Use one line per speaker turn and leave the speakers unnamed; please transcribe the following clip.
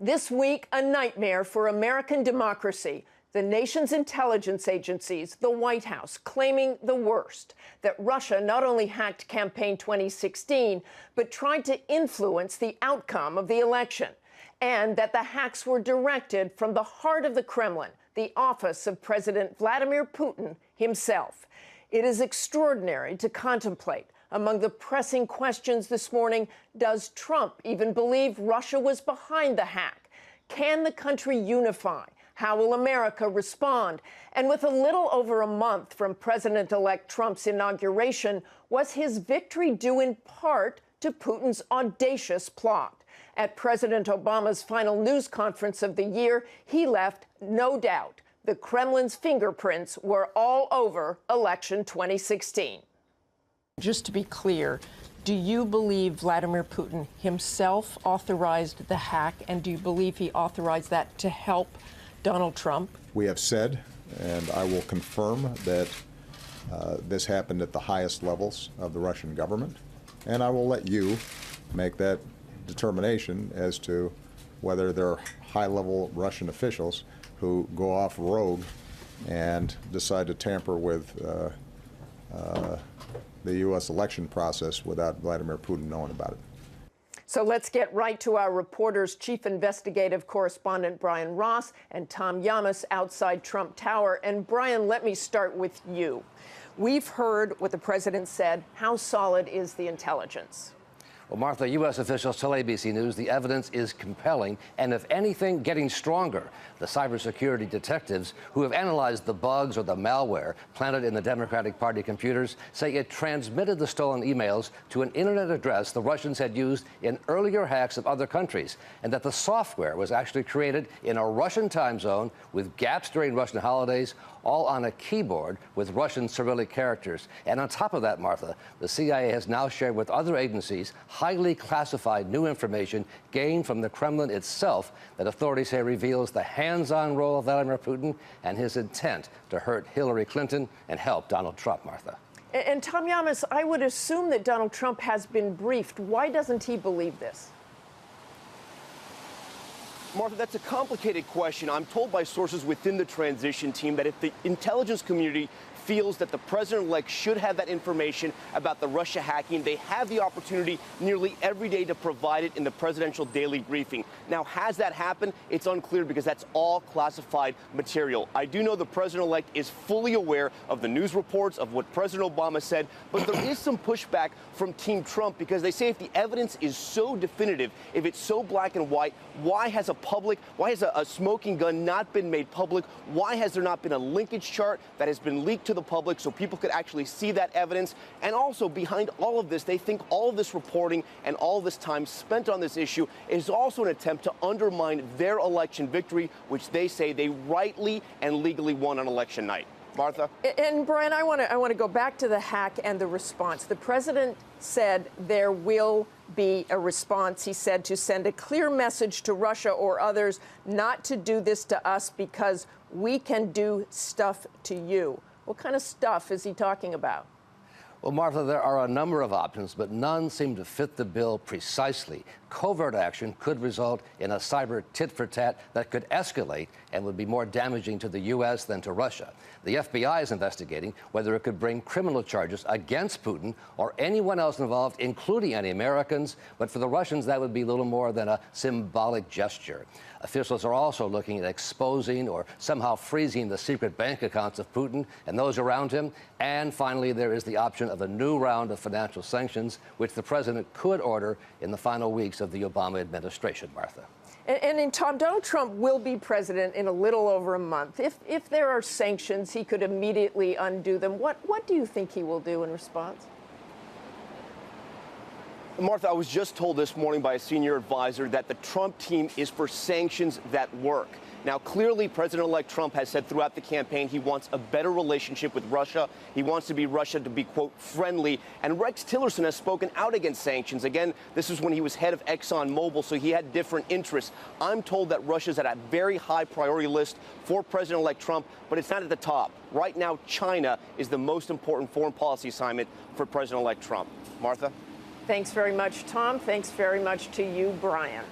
This week, a nightmare for American democracy. The nation's intelligence agencies, the White House, claiming the worst, that Russia not only hacked campaign 2016, but tried to influence the outcome of the election, and that the hacks were directed from the heart of the Kremlin, the office of President Vladimir Putin himself. It is extraordinary to contemplate. Among the pressing questions this morning, does Trump even believe Russia was behind the hack? Can the country unify? How will America respond? And with a little over a month from President-elect Trump's inauguration, was his victory due in part to Putin's audacious plot? At President Obama's final news conference of the year, he left no doubt the Kremlin's fingerprints were all over election 2016. Just to be clear, do you believe Vladimir Putin himself authorized the hack, and do you believe he authorized that to help Donald Trump?
We have said, and I will confirm, that this happened at the highest levels of the Russian government, and I will let you make that determination as to whether there are high-level Russian officials who go off rogue and decide to tamper with the U.S. election process without Vladimir Putin knowing about it.
So let's get right to our reporters, Chief Investigative Correspondent Brian Ross and Tom Llamas outside Trump Tower. And Brian, let me start with you. We've heard what the president said. How solid is the intelligence?
Well, Martha, U.S. officials tell ABC News the evidence is compelling and, if anything, getting stronger. The cybersecurity detectives who have analyzed the bugs or the malware planted in the Democratic Party computers say it transmitted the stolen emails to an internet address the Russians had used in earlier hacks of other countries, and that the software was actually created in a Russian time zone with gaps during Russian holidays, all on a keyboard with Russian Cyrillic characters. And on top of that, Martha, the CIA has now shared with other agencies highly classified new information gained from the Kremlin itself that authorities say reveals the hands-on role of Vladimir Putin and his intent to hurt Hillary Clinton and help Donald Trump, Martha.
And Tom Llamas, I would assume that Donald Trump has been briefed. Why doesn't he believe this?
Martha, that's a complicated question. I'm told by sources within the transition team that if the intelligence community feels that the president-elect should have that information about the Russia hacking, they have the opportunity nearly every day to provide it in the presidential daily briefing. Now, has that happened? It's unclear because that's all classified material. I do know the president-elect is fully aware of the news reports of what President Obama said, but there is some pushback from Team Trump because they say if the evidence is so definitive, if it's so black and white, why has a smoking gun not been made public? Why has there not been a linkage chart that has been leaked to the public so people could actually see that evidence? And also, behind all of this, they think all of this reporting and all this time spent on this issue is also an attempt to undermine their election victory, which they say they rightly and legally won on election night. Martha?
And Brian, I want to go back to the hack and the response. The president said there will be a response. He said to send a clear message to Russia or others not to do this to us because we can do stuff to you. What kind of stuff is he talking about?
Well, Martha, there are a number of options, but none seem to fit the bill precisely. Covert action could result in a cyber tit-for-tat that could escalate and would be more damaging to the U.S. than to Russia. The FBI is investigating whether it could bring criminal charges against Putin or anyone else involved, including any Americans. But for the Russians, that would be little more than a symbolic gesture. Officials are also looking at exposing or somehow freezing the secret bank accounts of Putin and those around him. And finally, there is the option of a new round of financial sanctions, which the president could order in the final weeks of the Obama administration, Martha.
And Tom, Donald Trump will be president in a little over a month. If there are sanctions, he could immediately undo them. What do you think he will do in response?
Martha, I was just told this morning by a senior advisor that the Trump team is for sanctions that work. Now, clearly, President-elect Trump has said throughout the campaign he wants a better relationship with Russia. He wants Russia to be, quote, friendly. And Rex Tillerson has spoken out against sanctions. Again, this is when he was head of ExxonMobil, so he had different interests. I'm told that Russia's at a very high priority list for President-elect Trump, but it's not at the top. Right now, China is the most important foreign policy assignment for President-elect Trump. Martha?
Thanks very much, Tom. Thanks very much to you, Brian.